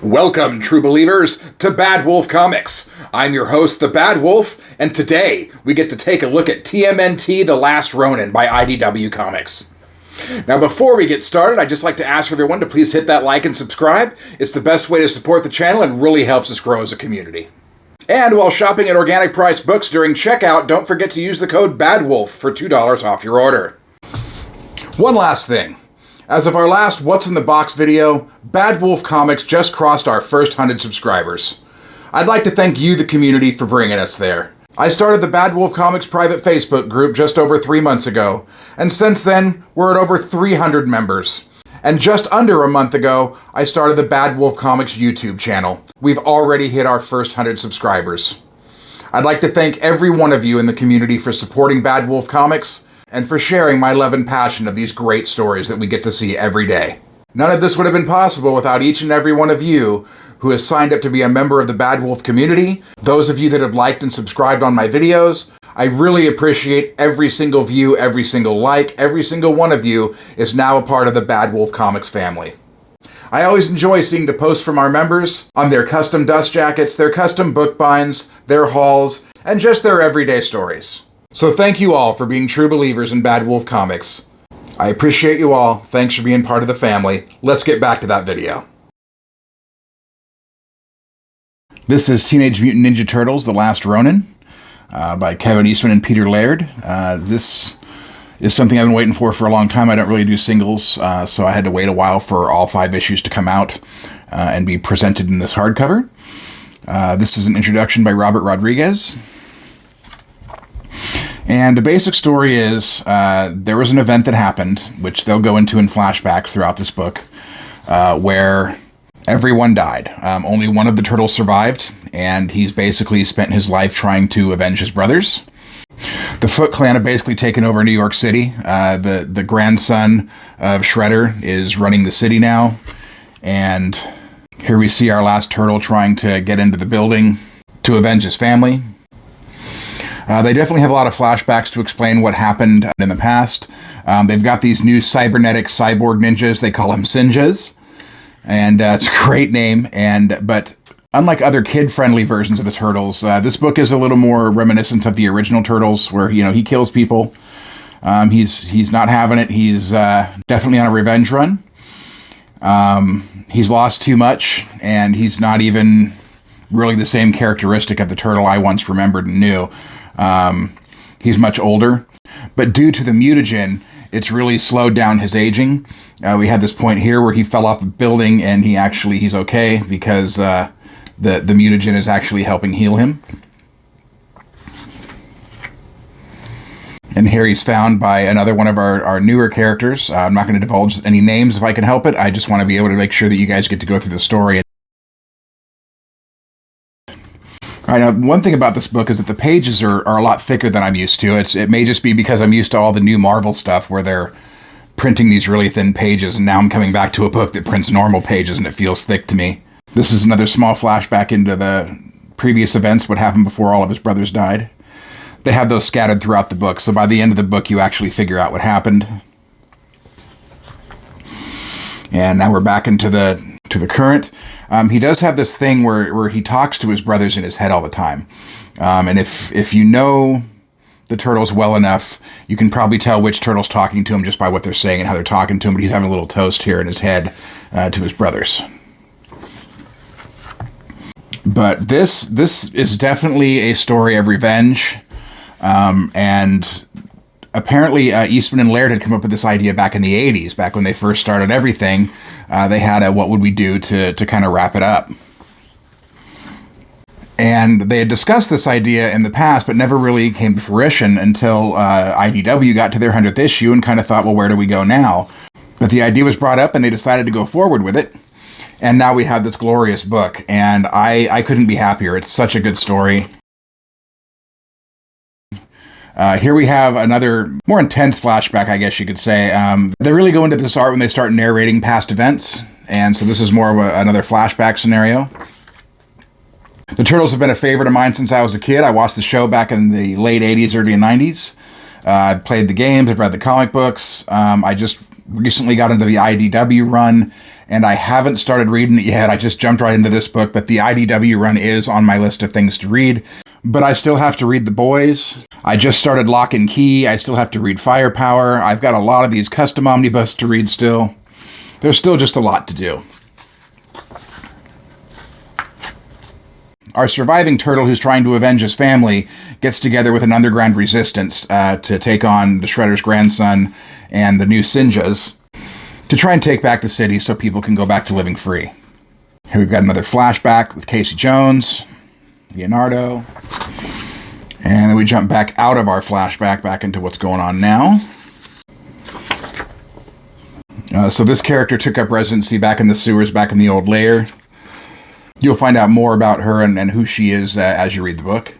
Welcome, true believers, to Badwolf Comics. I'm your host, the Badwolf, and today we get to take a look at TMNT The Last Ronin by IDW Comics. Now, before we get started, I'd just like to ask everyone to please hit that like and subscribe. It's the best way to support the channel and really helps us grow as a community. And while shopping at Organic Price Books during checkout, don't forget to use the code BADWOLF for $2 off your order. One last thing. As of our last What's in the Box video, Badwolf Comics just crossed our first 100 subscribers. I'd like to thank you, the community, for bringing us there. I started the Badwolf Comics private Facebook group just over 3 months ago, and since then, we're at over 300 members. And just under a month ago, I started the Badwolf Comics YouTube channel. We've already hit our first 100 subscribers. I'd like to thank every one of you in the community for supporting Badwolf Comics, and for sharing my love and passion of these great stories that we get to see every day. None of this would have been possible without each and every one of you who has signed up to be a member of the Badwolf community, those of you that have liked and subscribed on my videos. I really appreciate every single view, every single like, every single one of you is now a part of the Badwolf Comics family. I always enjoy seeing the posts from our members on their custom dust jackets, their custom book binds, their hauls, and just their everyday stories. So thank you all for being true believers in Badwolf Comics. I appreciate you all. Thanks for being part of the family. Let's get back to that video. This is Teenage Mutant Ninja Turtles: The Last Ronin by Kevin Eastman and Peter Laird. This is something I've been waiting for a long time. I don't really do singles, so I had to wait a while for all 5 issues to come out and be presented in this hardcover. This is an introduction by Robert Rodriguez. And the basic story is there was an event that happened, which they'll go into in flashbacks throughout this book, where everyone died. Only one of the turtles survived, and he's basically spent his life trying to avenge his brothers. The Foot Clan have basically taken over New York City. The grandson of Shredder is running the city now, and here we see our last turtle trying to get into the building to avenge his family. They definitely have a lot of flashbacks to explain what happened in the past. They've got these new cybernetic cyborg ninjas. They call them Sinjas. And it's a great name. But unlike other kid-friendly versions of the Turtles, this book is a little more reminiscent of the original Turtles, where, he kills people. He's not having it. He's definitely on a revenge run. He's lost too much, and he's not even really the same characteristic of the turtle I once remembered and knew. He's much older, but due to the mutagen, it's really slowed down his aging. We had this point here where he fell off a building, and he's okay because the mutagen is actually helping heal him. And here he's found by another one of our newer characters. I'm not going to divulge any names if I can help it. I just want to be able to make sure that you guys get to go through the story. All right, now, one thing about this book is that the pages are a lot thicker than I'm used to. It may just be because I'm used to all the new Marvel stuff where they're printing these really thin pages, and now I'm coming back to a book that prints normal pages and it feels thick to me. This is another small flashback into the previous events, what happened before all of his brothers died. They have those scattered throughout the book, so by the end of the book you actually figure out what happened. And now we're back into the current. He does have this thing where he talks to his brothers in his head all the time. And if you know the turtles well enough, you can probably tell which turtle's talking to him just by what they're saying and how they're talking to him. But he's having a little toast here in his head to his brothers. But this is definitely a story of revenge. And apparently Eastman and Laird had come up with this idea back in the 80s, back when they first started everything. They had a what would we do to kind of wrap it up. And they had discussed this idea in the past, but never really came to fruition until IDW got to their 100th issue and kind of thought, well, where do we go now? But the idea was brought up and they decided to go forward with it. And now we have this glorious book, and I couldn't be happier. It's such a good story. Here we have another more intense flashback, I guess you could say. They really go into this art when they start narrating past events, and so this is more of another flashback scenario. The Turtles have been a favorite of mine since I was a kid. I watched the show back in the late 80s, early 90s. I played the games, I've read the comic books. I just recently got into the IDW run, and I haven't started reading it yet. I just jumped right into this book, but the IDW run is on my list of things to read. But I still have to read The Boys. I just started Lock and Key. I still have to read Firepower. I've got a lot of these custom omnibus to read still. There's still just a lot to do. Our surviving turtle who's trying to avenge his family gets together with an underground resistance to take on the Shredder's grandson and the new Sinjas to try and take back the city so people can go back to living free. Here we've got another flashback with Casey Jones, Leonardo, and then we jump back out of our flashback back into what's going on now. So this character took up residency back in the sewers, back in the old lair. You'll find out more about her and who she is as you read the book.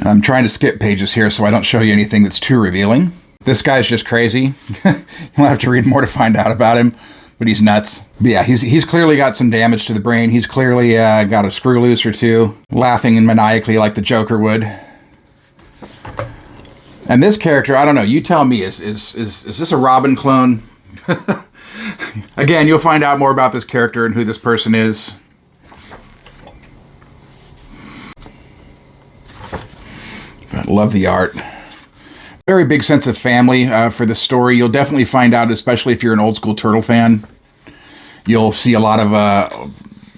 I'm trying to skip pages here so I don't show you anything that's too revealing. This guy's just crazy. You'll have to read more to find out about him, but he's nuts. But yeah, he's clearly got some damage to the brain. He's clearly got a screw loose or two, laughing and maniacally like the Joker would. And this character, I don't know, you tell me, is this a Robin clone? Again, you'll find out more about this character and who this person is. But love the art. Very big sense of family for the story. You'll definitely find out, especially if you're an old school Turtle fan. You'll see a lot of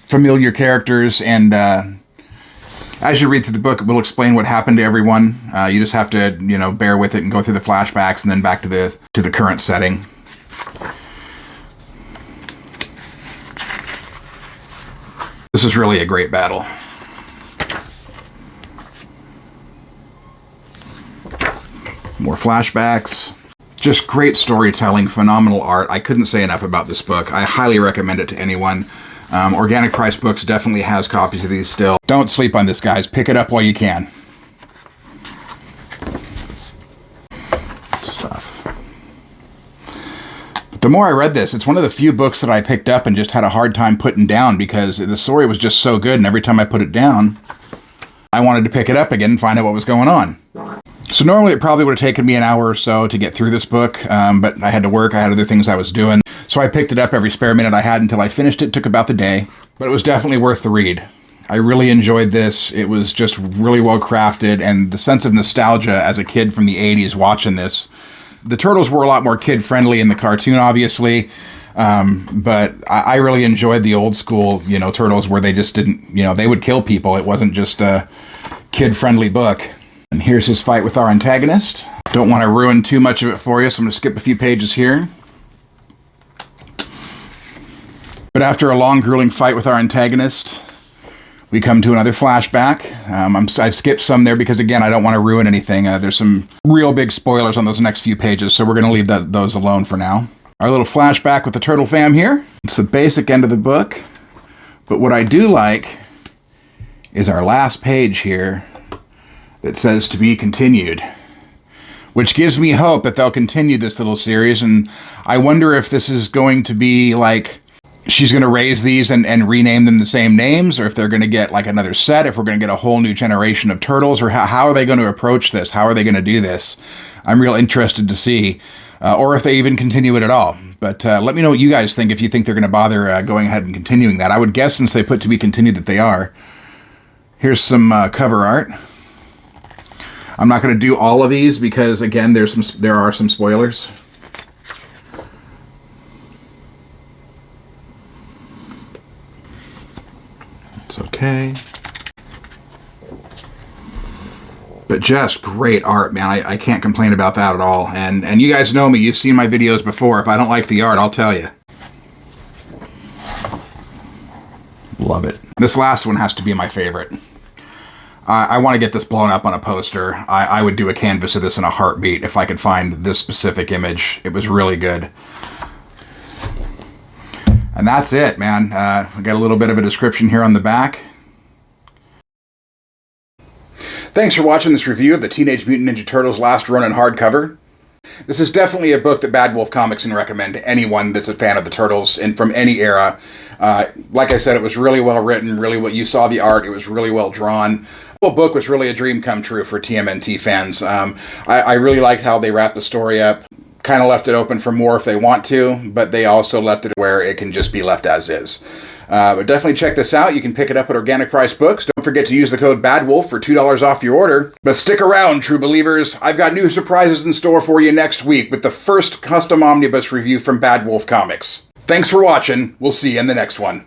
familiar characters, and as you read through the book, it will explain what happened to everyone. You just have to, bear with it and go through the flashbacks and then back to the current setting. This is really a great battle. More flashbacks. Just great storytelling, phenomenal art. I couldn't say enough about this book. I highly recommend it to anyone. Organic Price Books definitely has copies of these still. Don't sleep on this, guys. Pick it up while you can. Stuff. But the more I read this, it's one of the few books that I picked up and just had a hard time putting down because the story was just so good, and every time I put it down, I wanted to pick it up again and find out what was going on. So normally it probably would have taken me an hour or so to get through this book, but I had to work, I had other things I was doing. So I picked it up every spare minute I had until I finished it. It took about the day, but it was definitely worth the read. I really enjoyed this. It was just really well crafted, and the sense of nostalgia as a kid from the 80s watching this. The Turtles were a lot more kid-friendly in the cartoon, obviously, but I really enjoyed the old school, Turtles where they just didn't, they would kill people. It wasn't just a kid-friendly book. And here's his fight with our antagonist. Don't want to ruin too much of it for you, so I'm going to skip a few pages here. But after a long, grueling fight with our antagonist, we come to another flashback. I've skipped some there because, again, I don't want to ruin anything. There's some real big spoilers on those next few pages, so we're going to leave those alone for now. Our little flashback with the Turtle fam here. It's the basic end of the book. But what I do like is our last page here that says to be continued, which gives me hope that they'll continue this little series. And I wonder if this is going to be like she's going to raise these and rename them the same names, or if they're going to get like another set, if we're going to get a whole new generation of Turtles, or how are they going to approach this? How are they going to do this? I'm real interested to see, or if they even continue it at all. But let me know what you guys think, if you think they're going to bother going ahead and continuing that. I would guess, since they put to be continued, that they are. Here's some cover art. I'm not going to do all of these because, again, there are some spoilers. It's okay. But just great art, man. I can't complain about that at all. And you guys know me. You've seen my videos before. If I don't like the art, I'll tell you. Love it. This last one has to be my favorite. I want to get this blown up on a poster. I would do a canvas of this in a heartbeat if I could find this specific image. It was really good. And that's it, man. I got a little bit of a description here on the back. Thanks for watching this review of the Teenage Mutant Ninja Turtles Last Ronin hardcover. This is definitely a book that Bad Wolf Comics can recommend to anyone that's a fan of the Turtles and from any era. Like I said, it was really well written, you saw the art, it was really well drawn. The whole book was really a dream come true for TMNT fans. I really liked how they wrapped the story up. kind of left it open for more if they want to, but they also left it where it can just be left as is. But definitely check this out. You can pick it up at Organic Price Books. Don't forget to use the code BADWOLF for $2 off your order. But stick around, true believers. I've got new surprises in store for you next week with the first custom omnibus review from Bad Wolf Comics. Thanks for watching. We'll see you in the next one.